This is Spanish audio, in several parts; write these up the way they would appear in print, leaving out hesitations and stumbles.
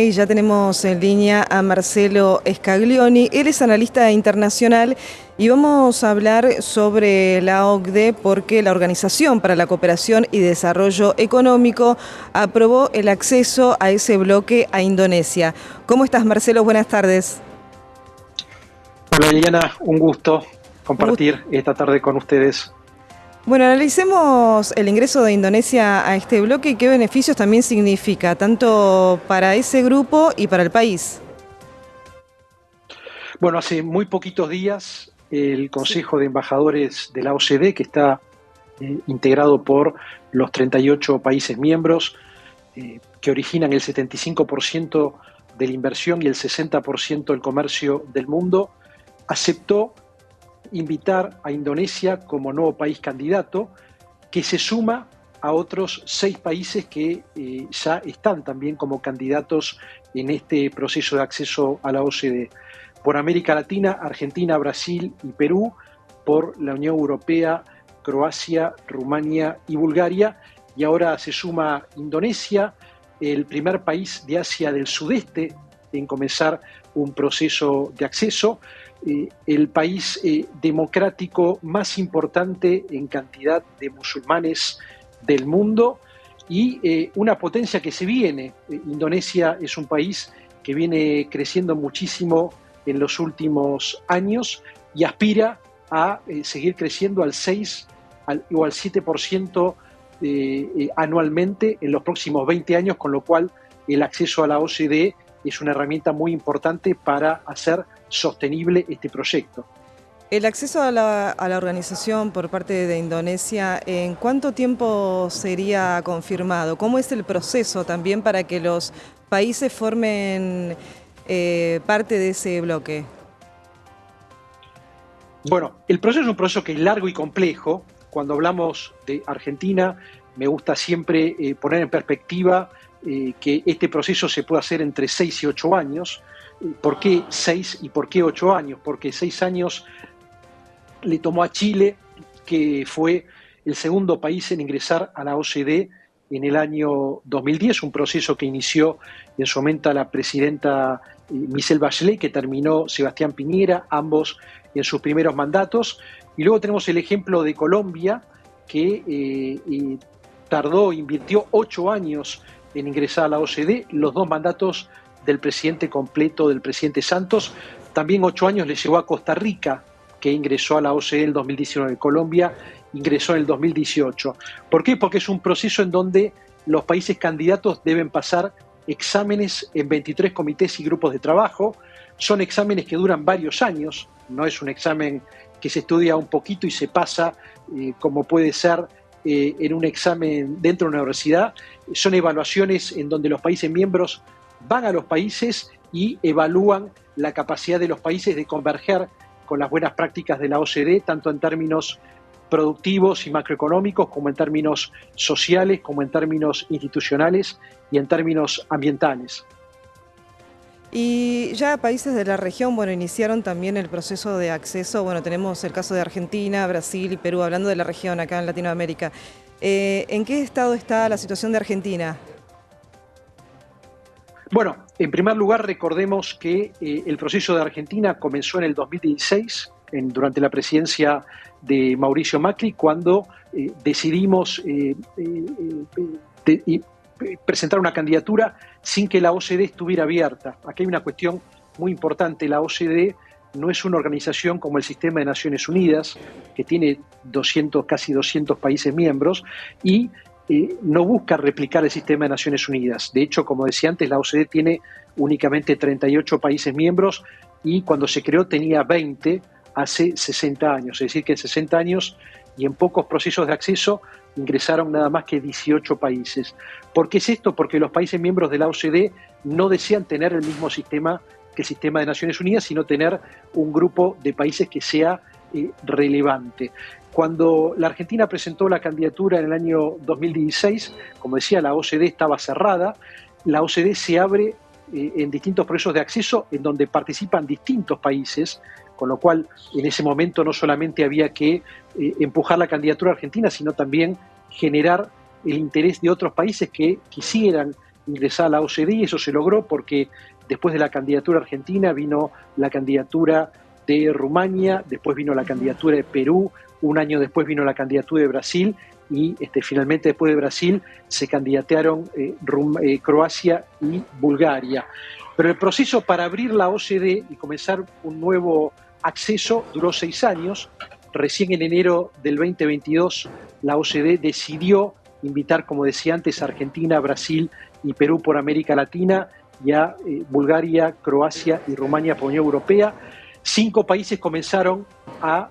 Y ya tenemos en línea a Marcelo Scaglioni, él es analista internacional y vamos a hablar sobre la OCDE porque la Organización para la Cooperación y Desarrollo Económico aprobó el acceso a ese bloque a Indonesia. ¿Cómo estás, Marcelo? Buenas tardes. Hola Liliana, un gusto Un gusto. compartir esta tarde con ustedes. Bueno, analicemos el ingreso de Indonesia a este bloque y qué beneficios también significa, tanto para ese grupo y para el país. Bueno, hace muy poquitos días el Consejo de Embajadores de la OCDE, que está integrado por los 38 países miembros, que originan el 75% de la inversión y el 60% del comercio del mundo, aceptó invitar a Indonesia como nuevo país candidato, que se suma a otros 6 países que ya están también como candidatos en este proceso de acceso a la OCDE. Por América Latina, Argentina, Brasil y Perú; por la Unión Europea, Croacia, Rumania y Bulgaria; y ahora se suma Indonesia, el primer país de Asia del Sudeste en comenzar un proceso de acceso, el país democrático más importante en cantidad de musulmanes del mundo y una potencia que se viene. Indonesia es un país que viene creciendo muchísimo en los últimos años y aspira a seguir creciendo al 6 o al 7% anualmente en los próximos 20 años, con lo cual el acceso a la OCDE es una herramienta muy importante para hacer sostenible este proyecto. El acceso a la organización por parte de Indonesia, ¿en cuánto tiempo sería confirmado? ¿Cómo es el proceso también para que los países formen parte de ese bloque? Bueno, el proceso es un proceso que es largo y complejo. Cuando hablamos de Argentina, me gusta siempre poner en perspectiva que este proceso se puede hacer entre 6 y 8 años. ¿Por qué 6 y por qué 8 años? Porque 6 años le tomó a Chile, que fue el segundo país en ingresar a la OCDE en el año 2010, un proceso que inició en su momento la presidenta Michelle Bachelet, que terminó Sebastián Piñera, ambos en sus primeros mandatos. Y luego tenemos el ejemplo de Colombia, que invirtió 8 años en ingresar a la OCDE, los 2 mandatos del presidente completo, del presidente Santos. También 8 años le llevó a Costa Rica, que ingresó a la OCDE en el 2019. Colombia ingresó en el 2018. ¿Por qué? Porque es un proceso en donde los países candidatos deben pasar exámenes en 23 comités y grupos de trabajo. Son exámenes que duran varios años, no es un examen que se estudia un poquito y se pasa, como puede ser en un examen dentro de una universidad. Son evaluaciones en donde los países miembros van a los países y evalúan la capacidad de los países de converger con las buenas prácticas de la OCDE, tanto en términos productivos y macroeconómicos, como en términos sociales, como en términos institucionales y en términos ambientales. Y ya países de la región, bueno, iniciaron también el proceso de acceso. Bueno, tenemos el caso de Argentina, Brasil y Perú, hablando de la región acá en Latinoamérica. ¿En qué estado está la situación de Argentina? Bueno, en primer lugar, recordemos que el proceso de Argentina comenzó en el 2016, durante la presidencia de Mauricio Macri, cuando decidimos presentar una candidatura sin que la OCDE estuviera abierta. Aquí hay una cuestión muy importante. La OCDE no es una organización como el Sistema de Naciones Unidas, que tiene casi 200 países miembros, y no busca replicar el Sistema de Naciones Unidas. De hecho, como decía antes, la OCDE tiene únicamente 38 países miembros y cuando se creó tenía 20 hace 60 años. Es decir, que en 60 años y en pocos procesos de acceso ingresaron nada más que 18 países. ¿Por qué es esto? Porque los países miembros de la OCDE no desean tener el mismo sistema que el Sistema de Naciones Unidas, sino tener un grupo de países que sea relevante. Cuando la Argentina presentó la candidatura en el año 2016, como decía, la OCDE estaba cerrada. La OCDE se abre en distintos procesos de acceso en donde participan distintos países, con lo cual en ese momento no solamente había que empujar la candidatura argentina, sino también generar el interés de otros países que quisieran ingresar a la OCDE, y eso se logró porque después de la candidatura argentina vino la candidatura de Rumania, después vino la candidatura de Perú, un año después vino la candidatura de Brasil y finalmente después de Brasil se candidatearon Croacia y Bulgaria. Pero el proceso para abrir la OCDE y comenzar un nuevo acceso duró 6 años. Recién en enero del 2022 la OCDE decidió invitar, como decía antes, a Argentina, Brasil y Perú por América Latina y a Bulgaria, Croacia y Rumania por Unión Europea. 5 países comenzaron a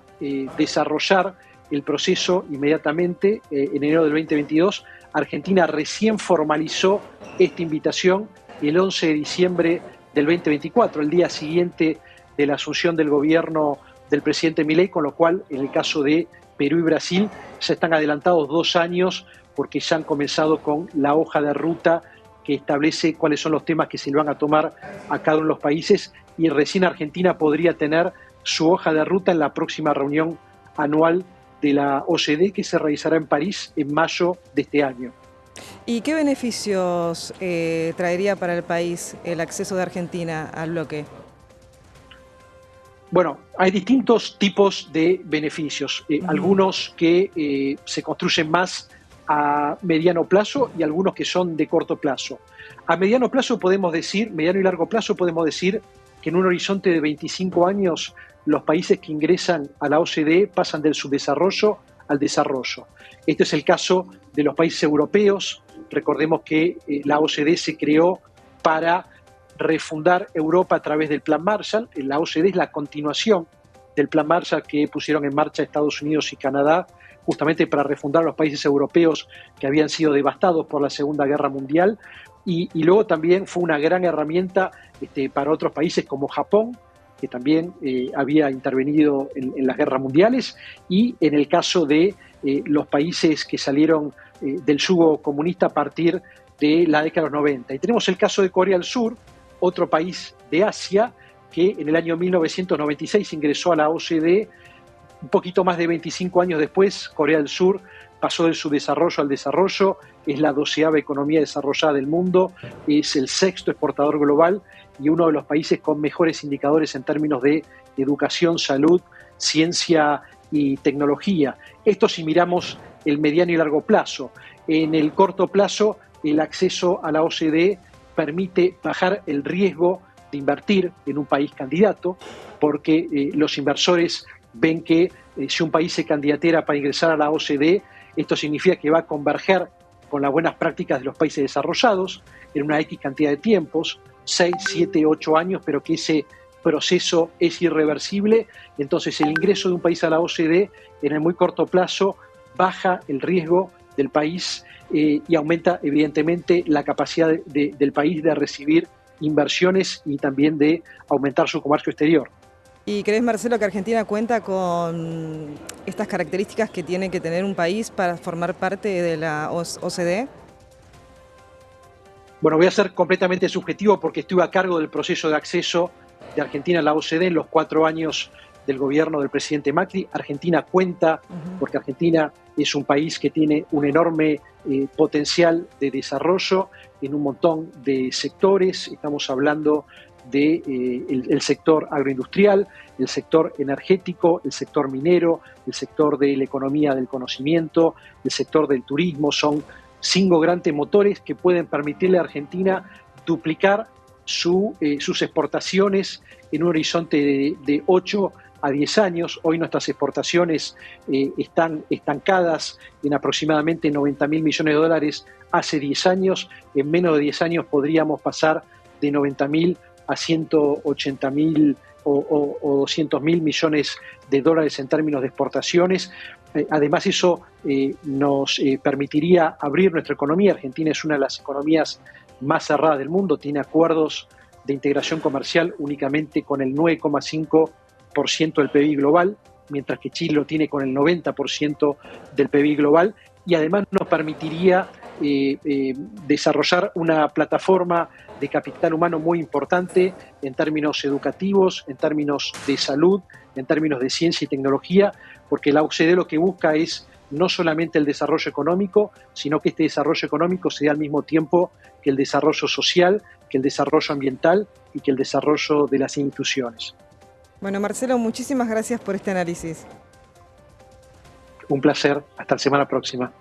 desarrollar el proceso inmediatamente en enero del 2022. Argentina recién formalizó esta invitación el 11 de diciembre del 2024, el día siguiente de la asunción del gobierno del presidente Milei, con lo cual en el caso de Perú y Brasil se están adelantados 2 años porque ya han comenzado con la hoja de ruta que establece cuáles son los temas que se le van a tomar a cada uno de los países, y recién Argentina podría tener su hoja de ruta en la próxima reunión anual de la OCDE que se realizará en París en mayo de este año. ¿Y qué beneficios traería para el país el acceso de Argentina al bloque? Bueno, hay distintos tipos de beneficios, algunos que se construyen más a mediano plazo y algunos que son de corto plazo. A mediano plazo podemos decir, mediano y largo plazo podemos decir que en un horizonte de 25 años los países que ingresan a la OCDE pasan del subdesarrollo al desarrollo. Este es el caso de los países europeos. Recordemos que la OCDE se creó para refundar Europa a través del Plan Marshall. La OCDE es la continuación del Plan Marshall que pusieron en marcha Estados Unidos y Canadá, justamente para refundar a los países europeos que habían sido devastados por la Segunda Guerra Mundial. Y luego también fue una gran herramienta para otros países como Japón, que también había intervenido en las guerras mundiales, y en el caso de los países que salieron del yugo comunista a partir de la década de los 90. Y tenemos el caso de Corea del Sur, otro país de Asia, que en el año 1996 ingresó a la OCDE. Un poquito más de 25 años después, Corea del Sur pasó del subdesarrollo al desarrollo, es la 12ª economía desarrollada del mundo, es el 6º exportador global y uno de los países con mejores indicadores en términos de educación, salud, ciencia y tecnología. Esto si miramos el mediano y largo plazo. En el corto plazo, el acceso a la OCDE permite bajar el riesgo de invertir en un país candidato, porque los inversores ven que si un país se candidatera para ingresar a la OCDE, esto significa que va a converger con las buenas prácticas de los países desarrollados en una X cantidad de tiempos, 6, 7, 8 años, pero que ese proceso es irreversible. Entonces el ingreso de un país a la OCDE en el muy corto plazo baja el riesgo del país y aumenta evidentemente la capacidad del país de recibir inversiones y también de aumentar su comercio exterior. ¿Y crees, Marcelo, que Argentina cuenta con estas características que tiene que tener un país para formar parte de la OCDE? Bueno, voy a ser completamente subjetivo porque estuve a cargo del proceso de acceso de Argentina a la OCDE en los 4 años del gobierno del presidente Macri. Argentina cuenta, porque Argentina es un país que tiene un enorme potencial de desarrollo en un montón de sectores. Estamos hablando del sector agroindustrial, el sector energético, el sector minero, el sector de la economía del conocimiento, el sector del turismo. Son 5 grandes motores que pueden permitirle a Argentina duplicar sus exportaciones en un horizonte de 8 a 10 años. Hoy nuestras exportaciones están estancadas en aproximadamente 90.000 millones de dólares hace 10 años. En menos de 10 años podríamos pasar de 90.000 a 180.000 o 200.000 millones de dólares en términos de exportaciones. Además, eso nos permitiría abrir nuestra economía. Argentina es una de las economías más cerradas del mundo, tiene acuerdos de integración comercial únicamente con el 9,5% del PBI global, mientras que Chile lo tiene con el 90% del PBI global, y además nos permitiría desarrollar una plataforma de capital humano muy importante en términos educativos, en términos de salud, en términos de ciencia y tecnología, porque la OCDE lo que busca es no solamente el desarrollo económico, sino que este desarrollo económico se dé al mismo tiempo que el desarrollo social, que el desarrollo ambiental y que el desarrollo de las instituciones. Bueno, Marcelo, muchísimas gracias por este análisis. Un placer, hasta la semana próxima.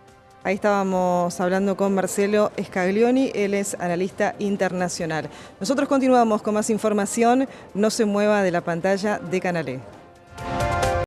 Ahí estábamos hablando con Marcelo Scaglioni, él es analista internacional. Nosotros continuamos con más información, no se mueva de la pantalla de Canal E.